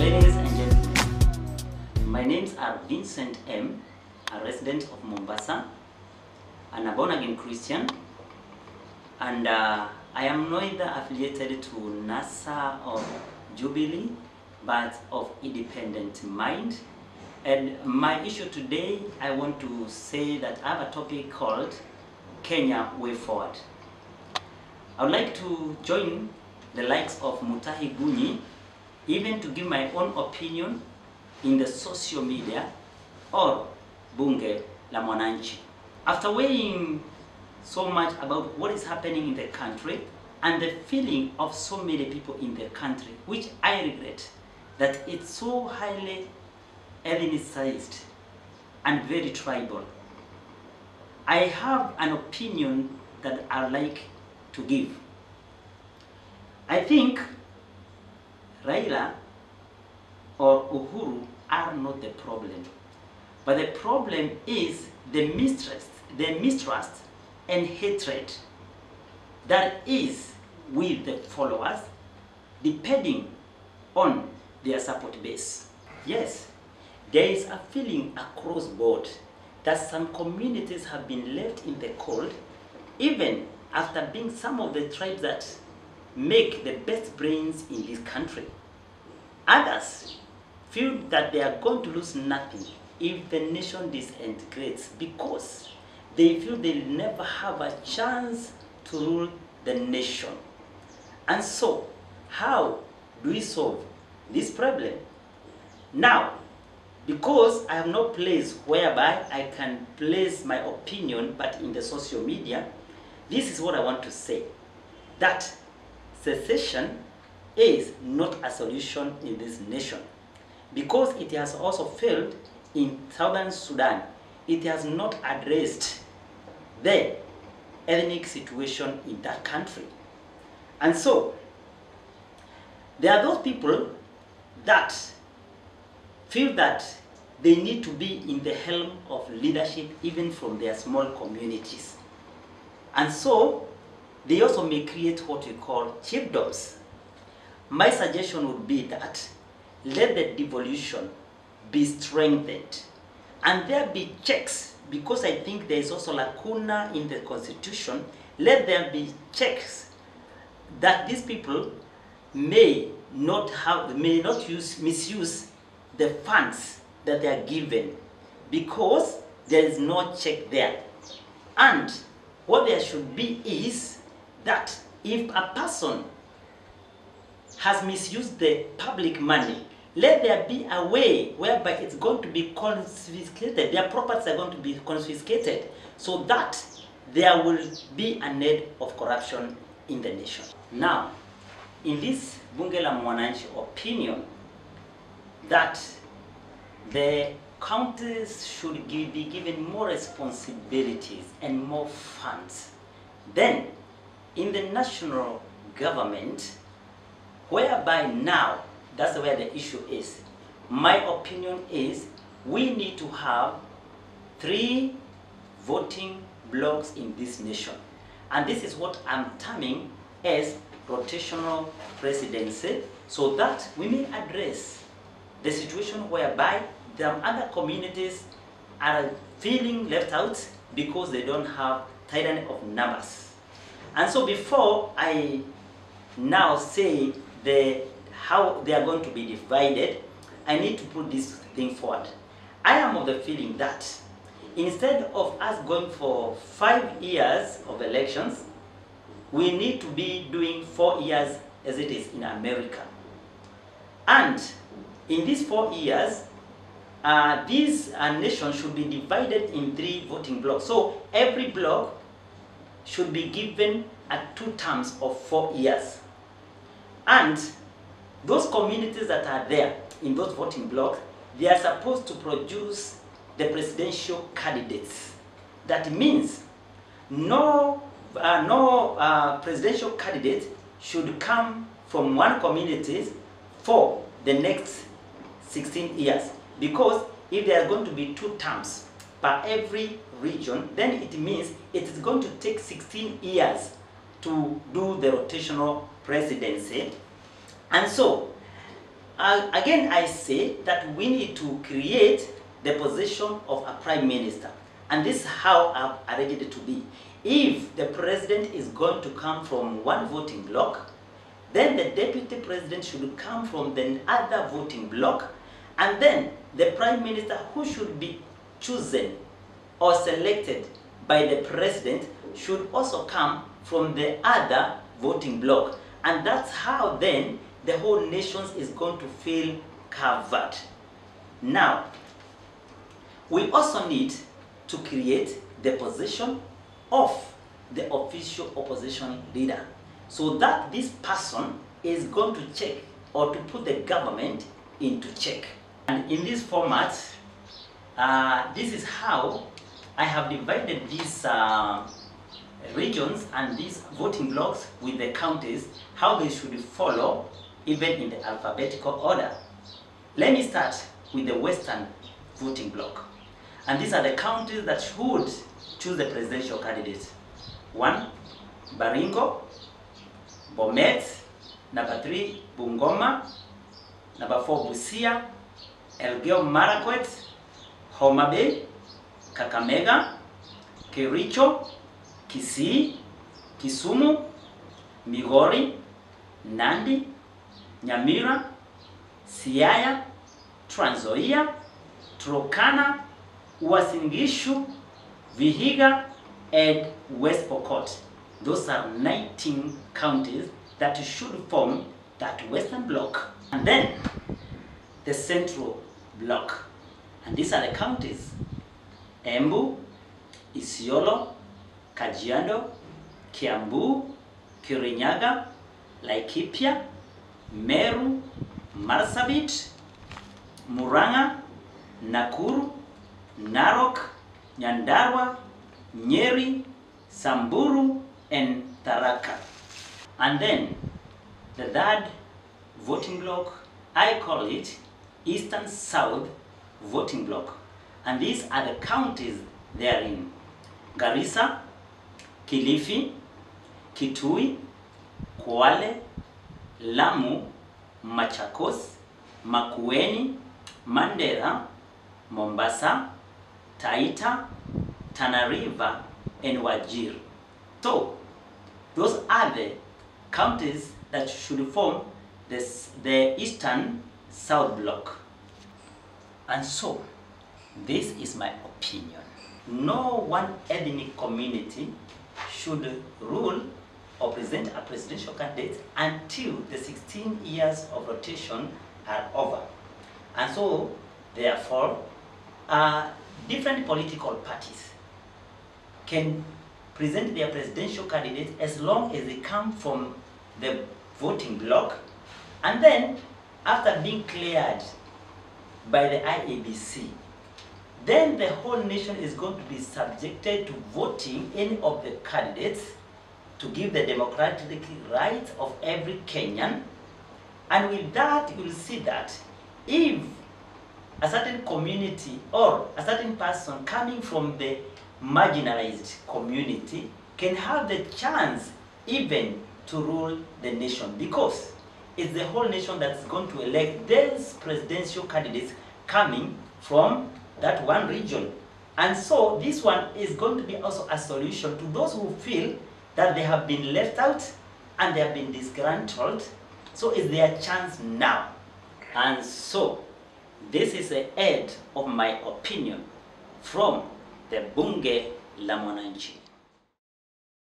Ladies and gentlemen, my names are Vincent M., a resident of Mombasa, and a born-again Christian, and I am neither affiliated to NASA or Jubilee, but of independent mind. And my issue today, I want to say that I have a topic called Kenya Way Forward. I would like to join the likes of Mutahi Gunyi, even to give my own opinion in the social media, or Bunge la Mwananchi. After weighing so much about what is happening in the country and the feeling of so many people in the country, which I regret, that it's so highly ethnicized and very tribal, I have an opinion that I like to give. I think Raila or Uhuru are not the problem, but the problem is the mistrust and hatred that is with the followers, depending on their support base. Yes, there is a feeling across board that some communities have been left in the cold, even after being some of the tribes that make the best brains in this country. Others feel that they are going to lose nothing if the nation disintegrates, because they feel they'll never have a chance to rule the nation. And so, how do we solve this problem? Now, because I have no place whereby I can place my opinion but in the social media, this is what I want to say. That secession is not a solution in this nation, because it has also failed in Southern Sudan. It has not addressed the ethnic situation in that country. And so, there are those people that feel that they need to be in the helm of leadership even from their small communities. And so, they also may create what we call chiefdoms. My suggestion would be that let the devolution be strengthened and there be checks, because I think there is also lacuna in the constitution. Let there be checks that these people may not misuse the funds that they are given, because there is no check there. And what there should be is that if a person has misused the public money, let there be a way whereby it's going to be confiscated, their properties are going to be confiscated, so that there will be an end of corruption in the nation. Now, in this Bunge la Mwananchi opinion, that the counties should be given more responsibilities and more funds. Then, in the national government, whereby now, that's where the issue is. My opinion is we need to have 3 voting blocks in this nation. And this is what I'm terming as rotational presidency, so that we may address the situation whereby the other communities are feeling left out because they don't have tightening of numbers. And so before I now say how they are going to be divided, I need to put this thing forward. I am of the feeling that instead of us going for 5 years of elections, we need to be doing 4 years as it is in America. And in these 4 years, this nation should be divided in 3 voting blocks. So every block should be given 2 terms of 4 years. And those communities that are there in those voting blocks, they are supposed to produce the presidential candidates. That means no presidential candidate should come from one community for the next 16 years. Because if there are going to be 2 terms per every region, then it means it is going to take 16 years to do the rotational presidency. And so, again I say that we need to create the position of a prime minister. And this is how I've arranged it to be. If the president is going to come from one voting block, then the deputy president should come from the other voting block, and then the prime minister, who should be chosen or selected by the president, should also come from the other voting block. And that's how then the whole nation is going to feel covered. Now, we also need to create the position of the official opposition leader, so that this person is going to check or to put the government into check. And in this format, this is how I have divided these regions and these voting blocks with the counties, how they should follow even in the alphabetical order. Let me start with the Western voting block. And these are the counties that should choose the presidential candidate. 1, Baringo. Bomet. Number 3, Bungoma. Number 4, Busia. Elgeyo Marakwet. Homa Bay. Kakamega. Kericho. Kisii. Kisumu. Migori. Nandi. Nyamira. Siaya. Trans Nzoia. Turkana. Uasin Gishu, Vihiga, and West Pokot. Those are 19 counties that should form that Western block. And then the Central block. And these are the counties: Embu, Isiolo, Kajiado, Kiambu, Kirinyaga, Laikipia, Meru, Marsabit, Murang'a, Nakuru, Narok, Nyandarua, Nyeri, Samburu, and Tharaka. And then the third voting block, I call it Eastern South voting block. And these are the counties therein: Garissa, Kilifi, Kitui, Kwale, Lamu, Machakos, Makueni, Mandera, Mombasa, Taita, Tana River, and Wajir. So, those are the counties that should form the Eastern South block. And so, this is my opinion. No one ethnic community should rule or present a presidential candidate until the 16 years of rotation are over. And so, therefore, different political parties can present their presidential candidates as long as they come from the voting block, and then after being cleared by the IEBC, then the whole nation is going to be subjected to voting any of the candidates to give the democratic rights of every Kenyan. And with that, you will see that if a certain community or a certain person coming from the marginalized community can have the chance even to rule the nation, because it's the whole nation that's going to elect these presidential candidates coming from that one region. And so this one is going to be also a solution to those who feel that they have been left out and they have been disgruntled. So it's their chance now. And so this is the end of my opinion from the Bunge la Mwananchi.